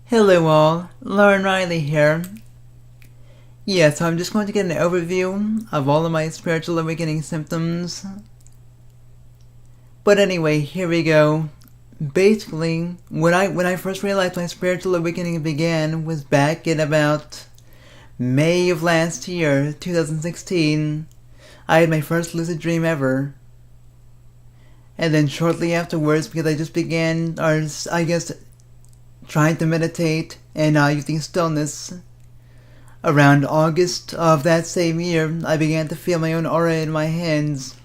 Hello all, Lauren Riley here. Yeah, so I'm just going to get an overview of all of my spiritual awakening symptoms. But anyway, here we go. Basically, when I first realized my spiritual awakening began was back in about May of last year, 2016. I had my first lucid dream ever. And then shortly afterwards, because I just began, or I guess, trying to meditate and using stillness. Around August of that same year, I began to feel my own aura in my hands.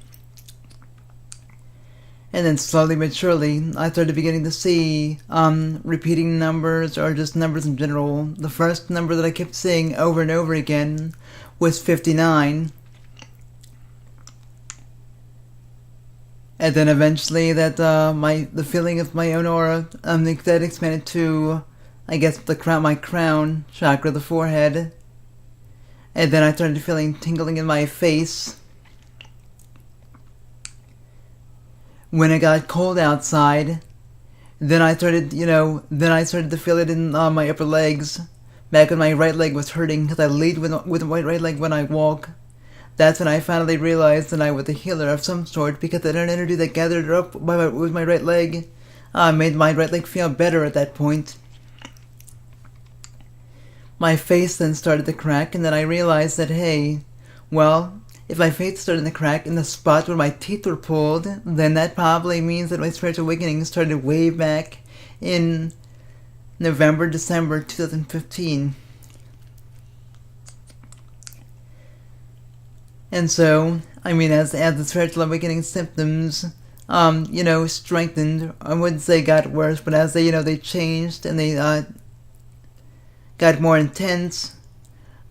And then slowly but surely, I started beginning to see repeating numbers or just numbers in general. The first number that I kept seeing over and over again was 59. And then eventually the feeling of my own aura that expanded to, I guess, my crown chakra, the forehead. And then I started feeling tingling in my face. When it got cold outside, then I started to feel it in my upper legs. Back when my right leg was hurting because I lead with my right leg when I walk. That's when I finally realized that I was a healer of some sort, because that energy that gathered up with my right leg made my right leg feel better at that point. My face then started to crack, and then I realized that, hey, well, if my face started to crack in the spot where my teeth were pulled, then that probably means that my spiritual awakening started way back in November, December 2015. And so, as the spiritual awakening symptoms, strengthened, I wouldn't say got worse, but as they changed and they got more intense,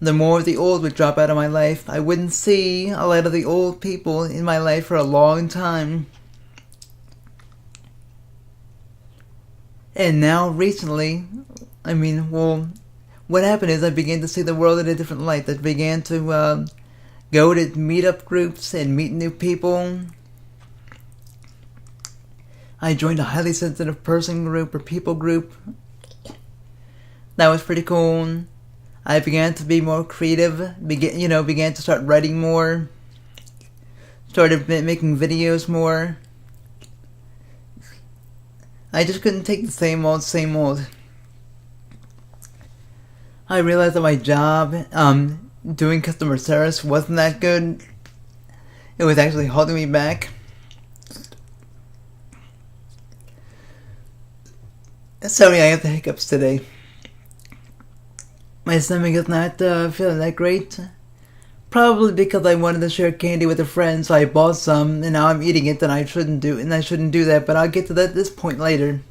the more of the old would drop out of my life. I wouldn't see a lot of the old people in my life for a long time. And now, recently, what happened is I began to see the world in a different light. I began to go to meetup groups and meet new people. I joined a highly sensitive person group or people group. That was pretty cool. I began to be more creative, began to start writing more, started making videos more. I just couldn't take the same old. I realized that my job, doing customer service, wasn't that good. It was actually holding me back. Sorry, I have the hiccups today. My stomach is not feeling that great. Probably because I wanted to share candy with a friend, so I bought some, and now I'm eating it, and I shouldn't do that, but I'll get to this point later.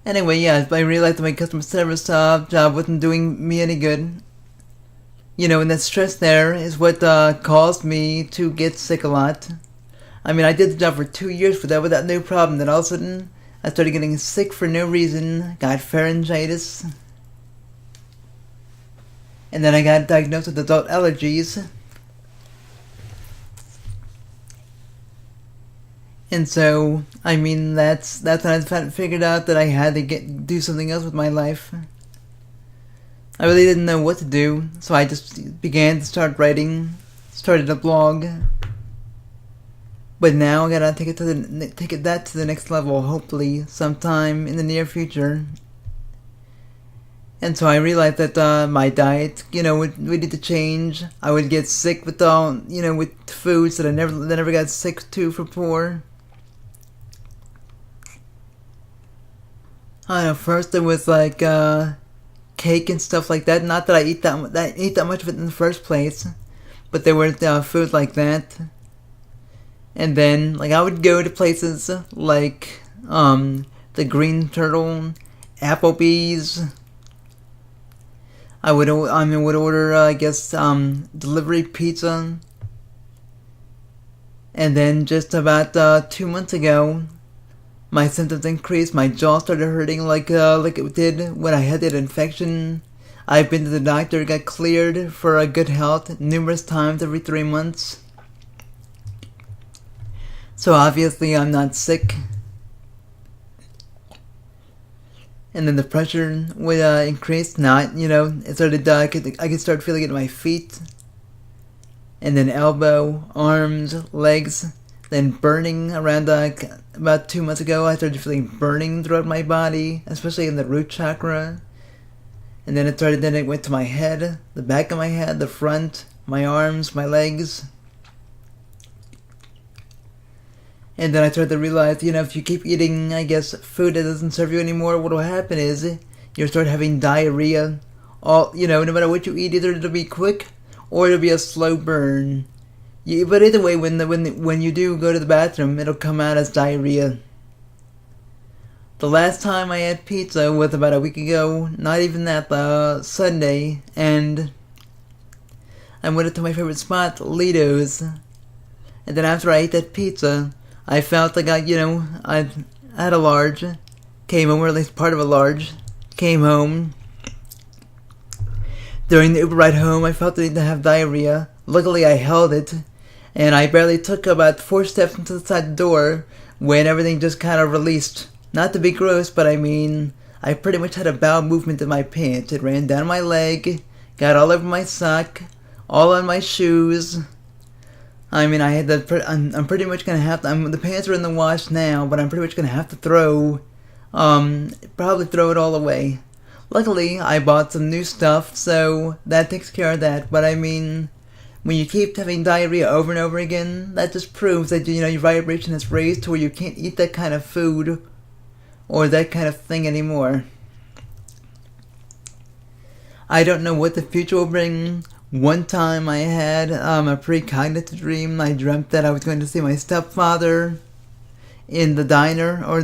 Anyway, yeah, I realized that my customer service job wasn't doing me any good. And that stress there is what caused me to get sick a lot. I did the job for 2 years without no problem. Then all of a sudden, I started getting sick for no reason, got pharyngitis, and then I got diagnosed with adult allergies. And so, that's when I figured out that I had to do something else with my life. I really didn't know what to do, so I just began to start writing, started a blog. But now I gotta take that to the next level, hopefully sometime in the near future. And so I realized that my diet, would need to change. I would get sick with with foods that I never got sick to before. I don't know. First it was like cake and stuff like that. Not that I eat that much of it in the first place, but there were food like that. And then, I would go to places like the Green Turtle, Applebee's. I would order, delivery pizza. And then just about 2 months ago, my symptoms increased. My jaw started hurting like it did when I had that infection. I've been to the doctor, got cleared for a good health numerous times every 3 months. So obviously I'm not sick. and then the pressure would increase. Not, it started. I could start feeling it in my feet, and then elbow, arms, legs. Then burning around about 2 months ago, I started feeling burning throughout my body, especially in the root chakra. And then it went to my head, the back of my head, the front, my arms, my legs. And then I started to realize, if you keep eating, I guess, food that doesn't serve you anymore, what will happen is you'll start having diarrhea. No matter what you eat, either it'll be quick or it'll be a slow burn. But either way, when you do go to the bathroom, it'll come out as diarrhea. The last time I had pizza was about a week ago, not even that, Sunday, and I went to my favorite spot, Lido's. And then after I ate that pizza, I felt like I had a large, came home, or at least part of a large, came home. During the Uber ride home, I felt the need to have diarrhea. Luckily, I held it, and I barely took about 4 steps into the side door when everything just kind of released. Not to be gross, but I pretty much had a bowel movement in my pants. It ran down my leg, got all over my sock, all on my shoes. I had to. I'm pretty much gonna have to. The pants are in the wash now, but I'm pretty much gonna have to probably throw it all away. Luckily, I bought some new stuff, so that takes care of that. But when you keep having diarrhea over and over again, that just proves that your vibration is raised to where you can't eat that kind of food or that kind of thing anymore. I don't know what the future will bring. One time I had a precognitive dream. I dreamt that I was going to see my stepfather in the diner, or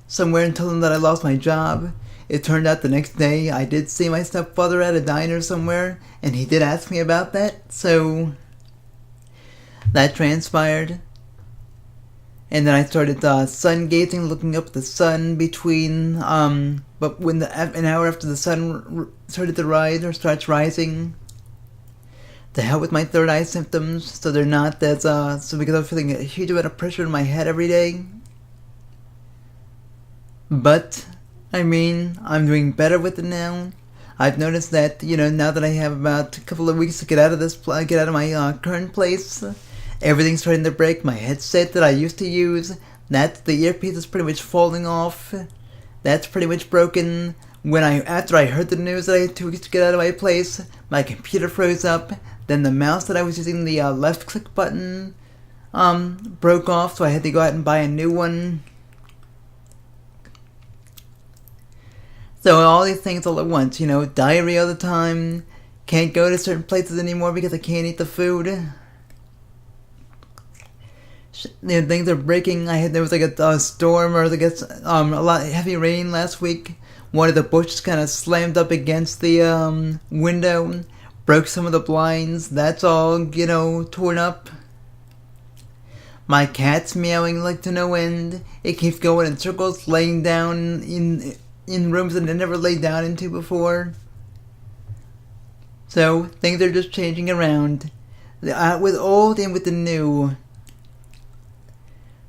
somewhere, and tell him that I lost my job. It turned out the next day I did see my stepfather at a diner somewhere, and he did ask me about that, so that transpired. And then I started sun gazing, looking up at the sun between, but when an hour after the sun started to rise, or starts rising, to hell with my third eye symptoms, so they're not as, so because I'm feeling a huge amount of pressure in my head every day. But I'm doing better with it now. I've noticed that, now that I have about a couple of weeks to get out of my current place, everything's starting to break. My headset that I used to use, the earpiece is pretty much falling off. That's pretty much broken. After I heard the news that I had 2 weeks to get out of my place, my computer froze up. Then the mouse that I was using, the left click button, broke off, so I had to go out and buy a new one. So all these things all at once, diarrhea all the time, can't go to certain places anymore because I can't eat the food. Things are breaking. There was like a storm, or a lot of heavy rain last week. One of the bushes kind of slammed up against the window, broke some of the blinds. That's all, torn up. My cat's meowing like to no end. It keeps going in circles, laying down in rooms that it never laid down into before. So things are just changing around, with old and with the new.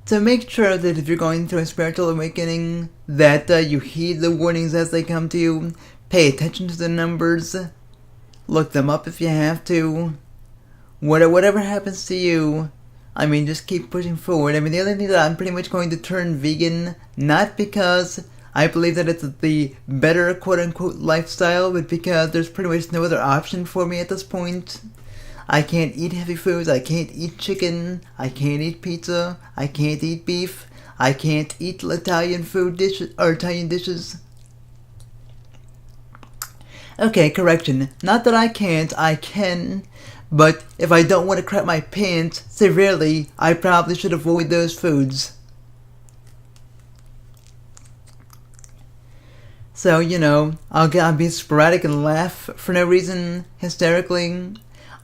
So make sure that if you're going through a spiritual awakening, that you heed the warnings as they come to you. Pay attention to the numbers. Look them up if you have to. Whatever happens to you, just keep pushing forward. The other thing that I'm pretty much going to turn vegan, not because I believe that it's the better quote-unquote lifestyle, but because there's pretty much no other option for me at this point. I can't eat heavy foods, I can't eat chicken, I can't eat pizza, I can't eat beef, I can't eat Italian dishes. Okay, correction. Not that I can't, I can. But if I don't want to crap my pants severely, I probably should avoid those foods. So, I'll be sporadic and laugh for no reason, hysterically.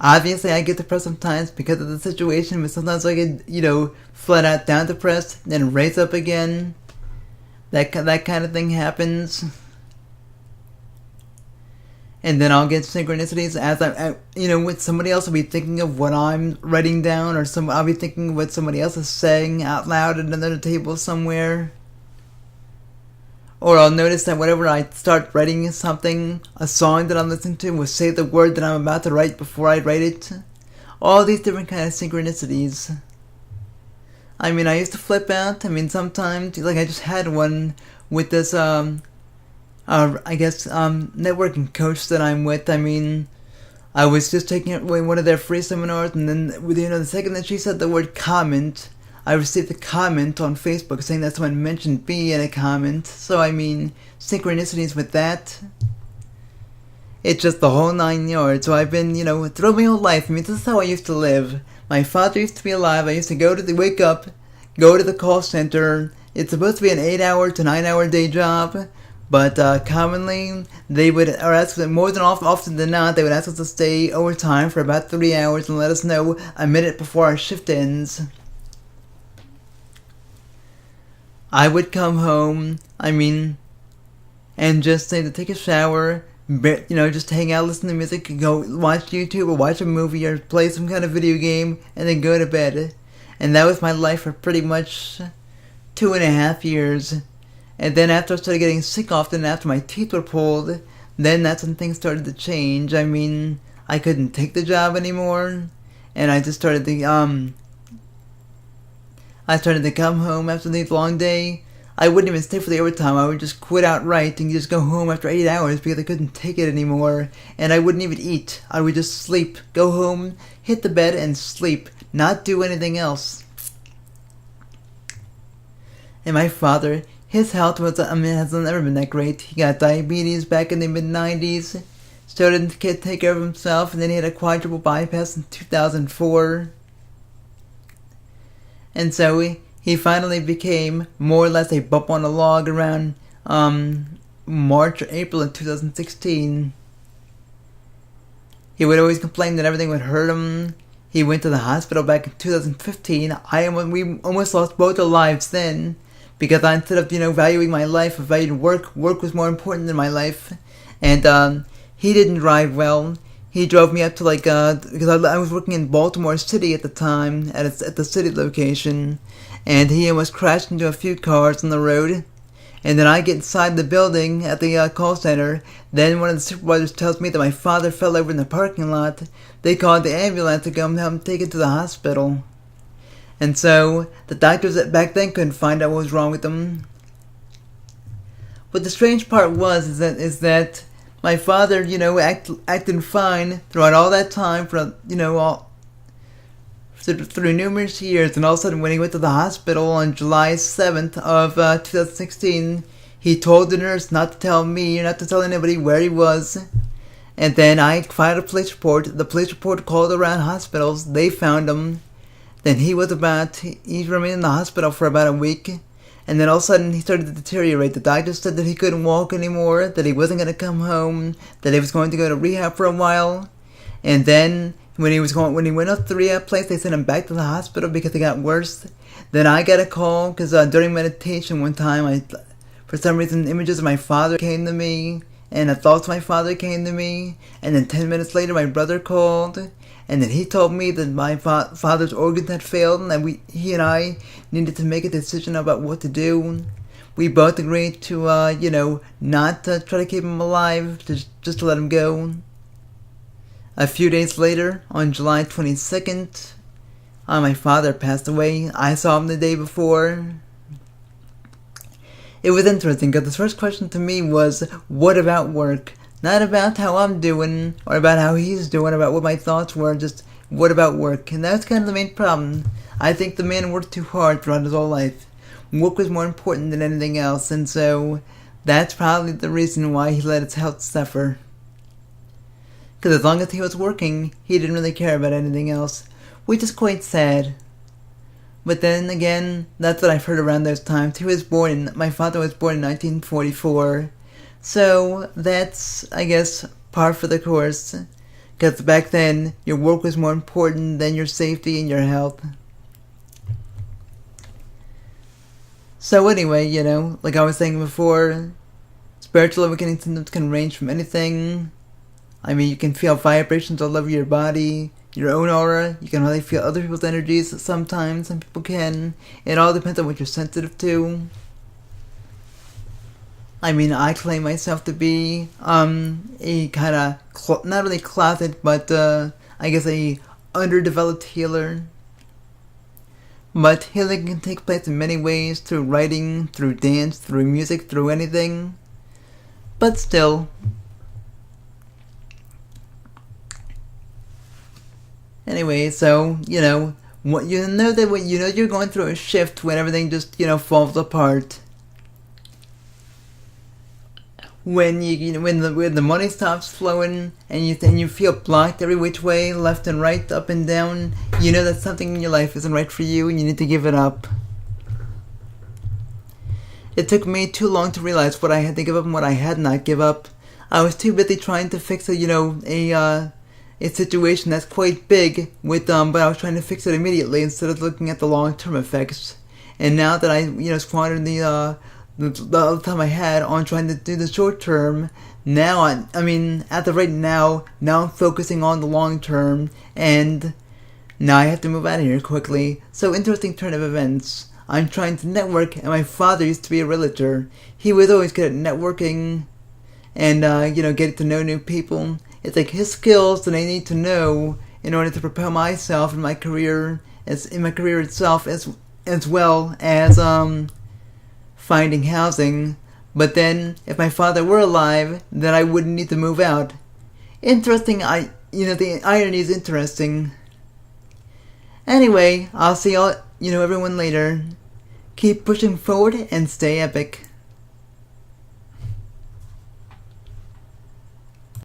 Obviously, I get depressed sometimes because of the situation, but sometimes I get, flat out down depressed, then raise up again. That kind of thing happens. And then I'll get synchronicities as with somebody else. I'll be thinking of what I'm writing down, or I'll be thinking of what somebody else is saying out loud at another table somewhere. Or I'll notice that whenever I start writing something, a song that I'm listening to will say the word that I'm about to write before I write it. All these different kind of synchronicities. I mean, I used to flip out. I mean, sometimes, like I just had one with this, networking coach that I'm with. I mean, I was just taking away one of their free seminars, and then, the second that she said the word comment, I received a comment on Facebook saying that someone mentioned me in a comment. So, I mean, synchronicities with that. It's just the whole 9 yards. So I've been, throughout my whole life, I mean, this is how I used to live. My father used to be alive. I used to wake up, go to the call center. It's supposed to be an 8-hour to 9-hour day job. But commonly, they would, or ask more than often than not, they would ask us to stay overtime for about 3 hours and let us know a minute before our shift ends. I would come home, and just say to take a shower, just hang out, listen to music, go watch YouTube or watch a movie or play some kind of video game, and then go to bed. And that was my life for pretty much 2.5 years. And then after I started getting sick often, after my teeth were pulled, then that's when things started to change. I mean, I couldn't take the job anymore, and I just started to, I started to come home after the long day. I wouldn't even stay for the overtime. I would just quit outright and just go home after 8 hours because I couldn't take it anymore. And I wouldn't even eat. I would just sleep, go home, hit the bed, and sleep. Not do anything else. And my father, his health hasn't ever been that great. He got diabetes back in the mid-90s. Started to take care of himself, and then he had a quadruple bypass in 2004. And so he finally became more or less a bump on a log around March or April of 2016. He would always complain that everything would hurt him. He went to the hospital back in 2015. We almost lost both our lives then, because I, instead of valuing my life, I valued work. Work was more important than my life, and he didn't drive well. He drove me up to because I was working in Baltimore City at the time, at the city location, and he almost crashed into a few cars on the road. And then I get inside the building at the call center. Then one of the supervisors tells me that my father fell over in the parking lot. They called the ambulance to come help him take him to the hospital. And so the doctors back then couldn't find out what was wrong with him. But the strange part is that my father, acted fine throughout all that time through numerous years, and all of a sudden when he went to the hospital on July 7th of 2016, he told the nurse not to tell me or not to tell anybody where he was. And then I filed a police report. The police report called around hospitals. They found him. Then he remained in the hospital for about a week. And then all of a sudden he started to deteriorate. The doctor said that he couldn't walk anymore, that he wasn't going to come home, that he was going to go to rehab for a while. And then when he went up to the rehab place, they sent him back to the hospital because it got worse. Then I got a call because during meditation one time, for some reason, images of my father came to me, and the thoughts of my father came to me. And then 10 minutes later, my brother called, and then he told me that my father's organs had failed, and that he and I needed to make a decision about what to do. We both agreed to, not to try to keep him alive, just to let him go. A few days later, on July 22nd, my father passed away. I saw him the day before. It was interesting because the first question to me was, what about work? Not about how I'm doing or about how he's doing, about what my thoughts were, just what about work? And that's kind of the main problem. I think the man worked too hard throughout his whole life. Work was more important than anything else, and so that's probably the reason why he let his health suffer. Because as long as he was working, he didn't really care about anything else, which is quite sad. But then again, that's what I've heard around those times. My father was born in 1944, so that's, I guess, par for the course. Because back then, your work was more important than your safety and your health. So anyway, like I was saying before, spiritual awakening symptoms can range from anything. I mean, you can feel vibrations all over your body, your own aura. You can really feel other people's energies sometimes. Some people can. It all depends on what you're sensitive to. I mean, I claim myself to be a kind of not really closet, but I guess a underdeveloped healer. But healing can take place in many ways, through writing, through dance, through music, through anything. But still. Anyway, so, what you know that when you're going through a shift when everything just, falls apart. When when the money stops flowing and you feel blocked every which way, left and right, up and down, you know that something in your life isn't right for you and you need to give it up. It took me too long to realize what I had to give up and what I had not give up. I was too busy trying to fix a situation that's quite big but I was trying to fix it immediately instead of looking at the long-term effects. And now that I squandered the other time I had on trying to do the short term, now at the rate now I'm focusing on the long term, and now I have to move out of here quickly. So, interesting turn of events. I'm trying to network, and my father used to be a realtor. He was always good at networking and getting to know new people. It's like his skills that I need to know in order to propel myself in my career, itself, as well as finding housing. But then, if my father were alive, then I wouldn't need to move out. Interesting. The irony is interesting. Anyway, I'll see everyone later. Keep pushing forward and stay epic.